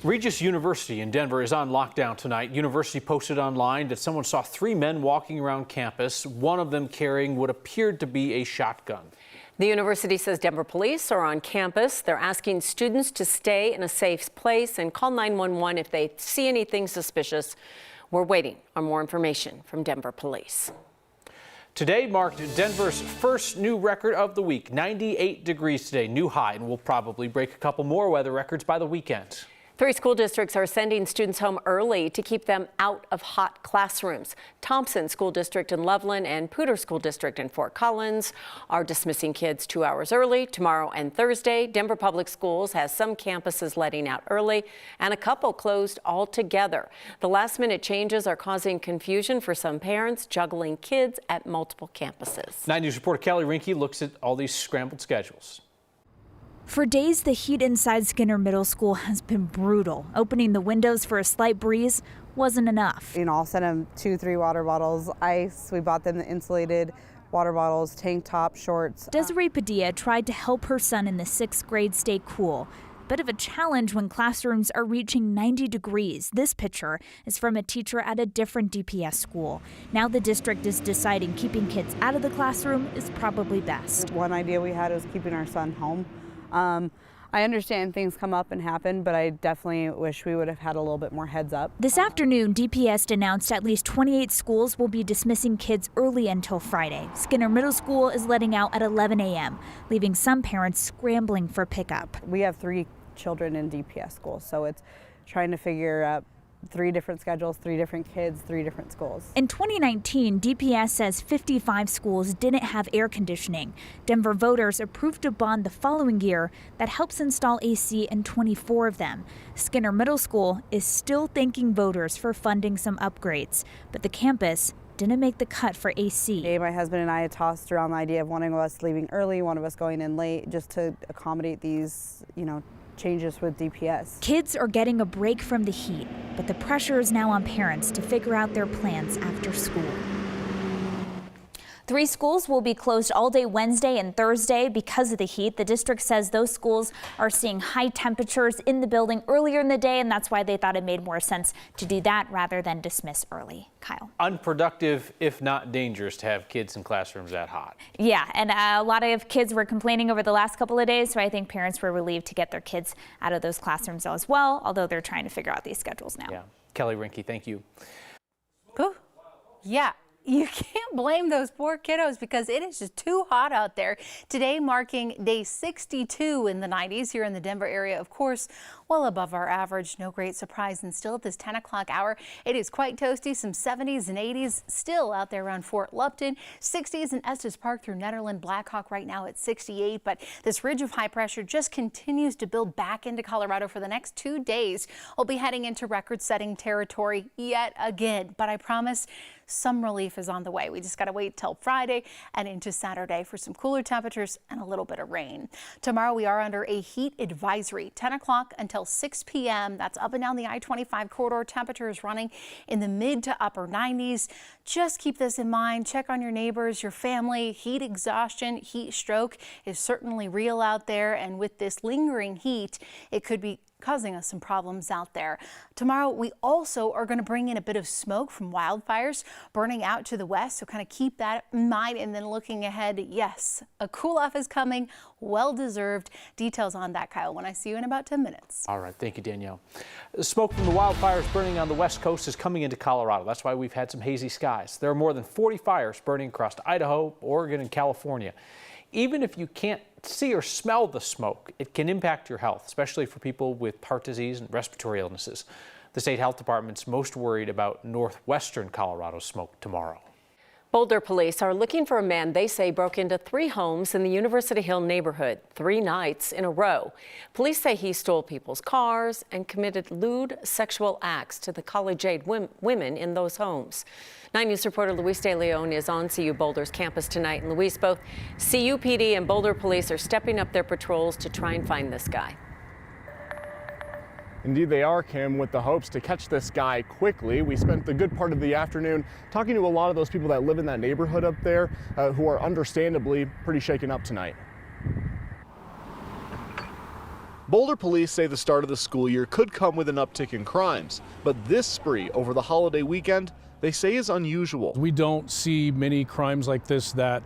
Regis University in Denver is on lockdown tonight. University posted online that someone saw 3 men walking around campus, one of them carrying what appeared to be a shotgun. The university says Denver police are on campus. They're asking students to stay in a safe place and call 911 if they see anything suspicious. We're waiting on more information from Denver police. Today marked Denver's first new record of the week. 98 degrees today, new high, and we'll probably break a couple more weather records by the weekend. 3 school districts are sending students home early to keep them out of hot classrooms. Thompson School District in Loveland and Poudre School District in Fort Collins are dismissing kids 2 hours early tomorrow and Thursday. Denver Public Schools has some campuses letting out early and a couple closed altogether. The last-minute changes are causing confusion for some parents juggling kids at multiple campuses. 9 News reporter Kelly Rinke looks at all these scrambled schedules. For days, the heat inside Skinner Middle School has been brutal. Opening the windows for a slight breeze wasn't enough. I'll send them 2-3 water bottles, ice. We bought them the insulated water bottles, tank top, shorts. Desiree Padilla tried to help her son in the 6th grade stay cool. Bit of a challenge when classrooms are reaching 90 degrees. This picture is from a teacher at a different DPS school. Now the district is deciding keeping kids out of the classroom is probably best. One idea we had was keeping our son home. I understand things come up and happen, but I definitely wish we would have had a little bit more heads up. This afternoon, DPS announced at least 28 schools will be dismissing kids early until Friday. Skinner Middle School is letting out at 11 a.m., leaving some parents scrambling for pickup. We have 3 children in DPS schools, so it's trying to figure out 3 different schedules, 3 different kids, 3 different schools. In 2019, DPS says 55 schools didn't have air conditioning. Denver voters approved a bond the following year that helps install AC in 24 of them. Skinner Middle School is still thanking voters for funding some upgrades, but the campus didn't make the cut for AC. My husband and I had tossed around the idea of one of us leaving early, one of us going in late, just to accommodate these, changes with DPS. Kids are getting a break from the heat, but the pressure is now on parents to figure out their plans after school. 3 schools will be closed all day Wednesday and Thursday because of the heat. The district says those schools are seeing high temperatures in the building earlier in the day, and that's why they thought it made more sense to do that rather than dismiss early. Kyle. Unproductive, if not dangerous, to have kids in classrooms that hot. Yeah, and a lot of kids were complaining over the last couple of days, so I think parents were relieved to get their kids out of those classrooms as well, although they're trying to figure out these schedules now. Yeah. Kelly Rinke, thank you. Ooh. Yeah. You can't blame those poor kiddos because it is just too hot out there. Today marking day 62 in the 90s here in the Denver area, of course, well above our average. No great surprise. And still at this 10 o'clock hour, it is quite toasty. Some 70s and 80s still out there around Fort Lupton. 60s in Estes Park through Netherland, Blackhawk right now at 68. But this ridge of high pressure just continues to build back into Colorado for the next 2 days. We'll be heading into record-setting territory yet again. But I promise some relief is on the way. We just got to wait till Friday and into Saturday for some cooler temperatures and a little bit of rain. Tomorrow we are under a heat advisory, 10 o'clock until 6 p.m. That's up and down the I-25 corridor. Temperatures running in the mid to upper 90s. Just keep this in mind. Check on your neighbors, your family. Heat exhaustion, heat stroke is certainly real out there. And with this lingering heat, it could be causing us some problems out there. Tomorrow, we also are going to bring in a bit of smoke from wildfires burning out to the west, so kind of keep that in mind. And then looking ahead, yes, a cool off is coming, well deserved. Details on that, Kyle, when I see you in about 10 minutes. All right, thank you, Danielle. The smoke from the wildfires burning on the west coast is coming into Colorado. That's why we've had some hazy skies. There are more than 40 fires burning across Idaho, Oregon, and California. Even if you can't see or smell the smoke, it can impact your health, especially for people with heart disease and respiratory illnesses. The state health department's most worried about northwestern Colorado smoke tomorrow. Boulder police are looking for a man they say broke into 3 homes in the University Hill neighborhood 3 nights in a row. Police say he stole people's cars and committed lewd sexual acts to the college-age women in those homes. 9 News reporter Luis De Leon is on CU Boulder's campus tonight. And Luis, both CUPD and Boulder police are stepping up their patrols to try and find this guy. Indeed they are, Kim, with the hopes to catch this guy quickly. We spent the good part of the afternoon talking to a lot of those people that live in that neighborhood up there who are understandably pretty shaken up tonight. Boulder police say the start of the school year could come with an uptick in crimes, but this spree over the holiday weekend, they say, is unusual. We don't see many crimes like this that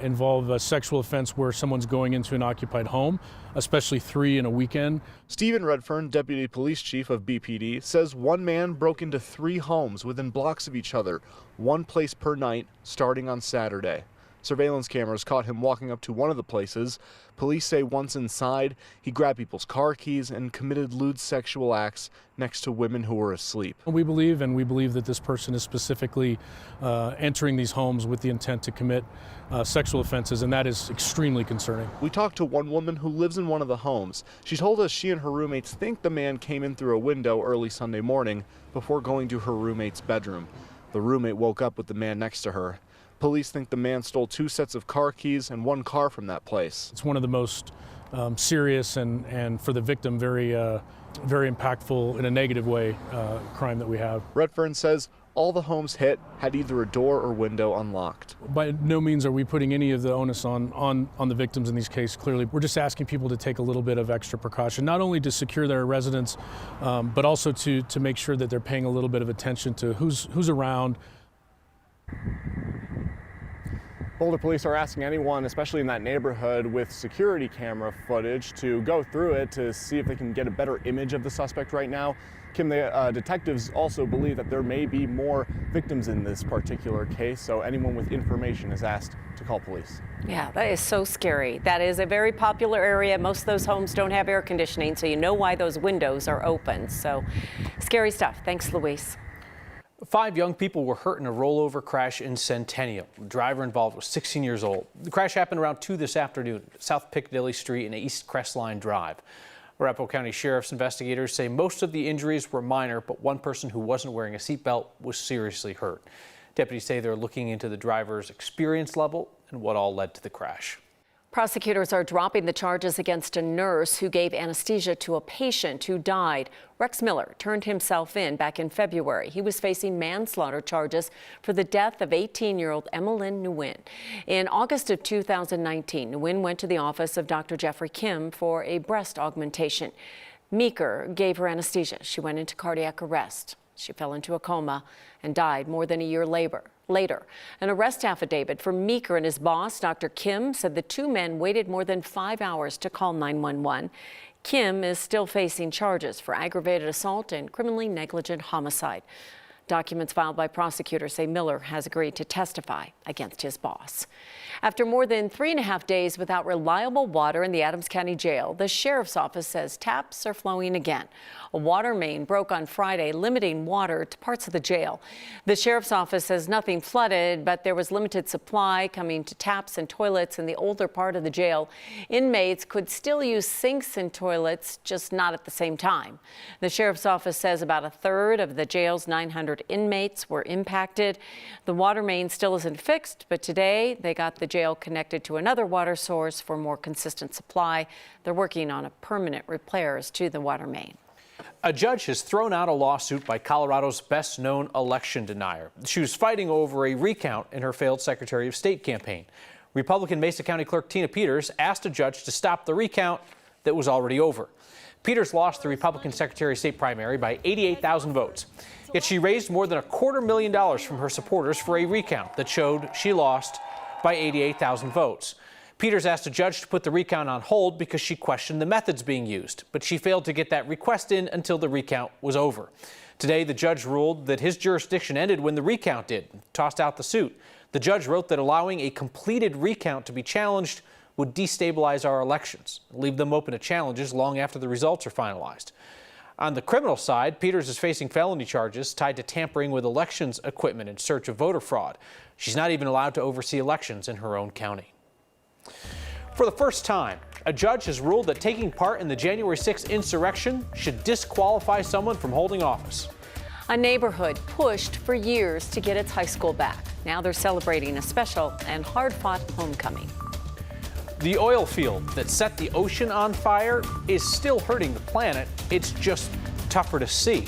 involve a sexual offense where someone's going into an occupied home, especially 3 in a weekend. Stephen Redfern, deputy police chief of BPD, says one man broke into 3 homes within blocks of each other, one place per night, starting on Saturday. Surveillance cameras caught him walking up to one of the places. Police say once inside, he grabbed people's car keys and committed lewd sexual acts next to women who were asleep. We believe that this person is specifically entering these homes with the intent to commit sexual offenses, and that is extremely concerning. We talked to one woman who lives in one of the homes. She told us she and her roommates think the man came in through a window early Sunday morning before going to her roommate's bedroom. The roommate woke up with the man next to her. Police think the man stole 2 sets of car keys and 1 car from that place. It's one of the most serious and for the victim very impactful in a negative way crime that we have. Redfern says all the homes hit had either a door or window unlocked. By no means are we putting any of the onus on the victims in these cases. Clearly, we're just asking people to take a little bit of extra precaution, not only to secure their residence, but also to make sure that they're paying a little bit of attention to who's around. Boulder police are asking anyone, especially in that neighborhood with security camera footage, to go through it to see if they can get a better image of the suspect right now. Kim, the detectives also believe that there may be more victims in this particular case, so anyone with information is asked to call police. Yeah, that is so scary. That is a very popular area. Most of those homes don't have air conditioning, so you know why those windows are open. So scary stuff. Thanks, Luis. 5 young people were hurt in a rollover crash in Centennial. The driver involved was 16 years old. The crash happened around 2 this afternoon, South Piccadilly Street and East Crestline Drive. Arapahoe County Sheriff's investigators say most of the injuries were minor, but one person who wasn't wearing a seatbelt was seriously hurt. Deputies say they're looking into the driver's experience level and what all led to the crash. Prosecutors are dropping the charges against a nurse who gave anesthesia to a patient who died. Rex Miller turned himself in back in February. He was facing manslaughter charges for the death of 18-year-old Emmeline Nguyen. In August of 2019, Nguyen went to the office of Dr. Jeffrey Kim for a breast augmentation. Meeker gave her anesthesia. She went into cardiac arrest. She fell into a coma and died more than a year later. An arrest affidavit from Meeker and his boss, Dr. Kim, said the 2 men waited more than 5 hours to call 911. Kim is still facing charges for aggravated assault and criminally negligent homicide. Documents filed by prosecutors say Miller has agreed to testify against his boss. After more than 3.5 days without reliable water in the Adams County Jail, the sheriff's office says taps are flowing again. A water main broke on Friday, limiting water to parts of the jail. The sheriff's office says nothing flooded, but there was limited supply coming to taps and toilets in the older part of the jail. Inmates could still use sinks and toilets, just not at the same time. The sheriff's office says about 1/3 of the jail's 900 inmates were impacted. The water main still isn't fixed, but today they got the jail connected to another water source for more consistent supply. They're working on permanent repairs to the water main. A judge has thrown out a lawsuit by Colorado's best-known election denier. She was fighting over a recount in her failed Secretary of State campaign. Republican Mesa County Clerk Tina Peters asked a judge to stop the recount that was already over. Peters lost the Republican Secretary of State primary by 88,000 votes. Yet she raised more than $250,000 from her supporters for a recount that showed she lost by 88,000 votes. Peters asked a judge to put the recount on hold because she questioned the methods being used, but she failed to get that request in until the recount was over. Today, the judge ruled that his jurisdiction ended when the recount did, tossed out the suit. The judge wrote that allowing a completed recount to be challenged would destabilize our elections, leave them open to challenges long after the results are finalized. On the criminal side, Peters is facing felony charges tied to tampering with elections equipment in search of voter fraud. She's not even allowed to oversee elections in her own county. For the first time, a judge has ruled that taking part in the January 6th insurrection should disqualify someone from holding office. A neighborhood pushed for years to get its high school back. Now they're celebrating a special and hard-fought homecoming. The oil field that set the ocean on fire is still hurting the planet. It's just tougher to see.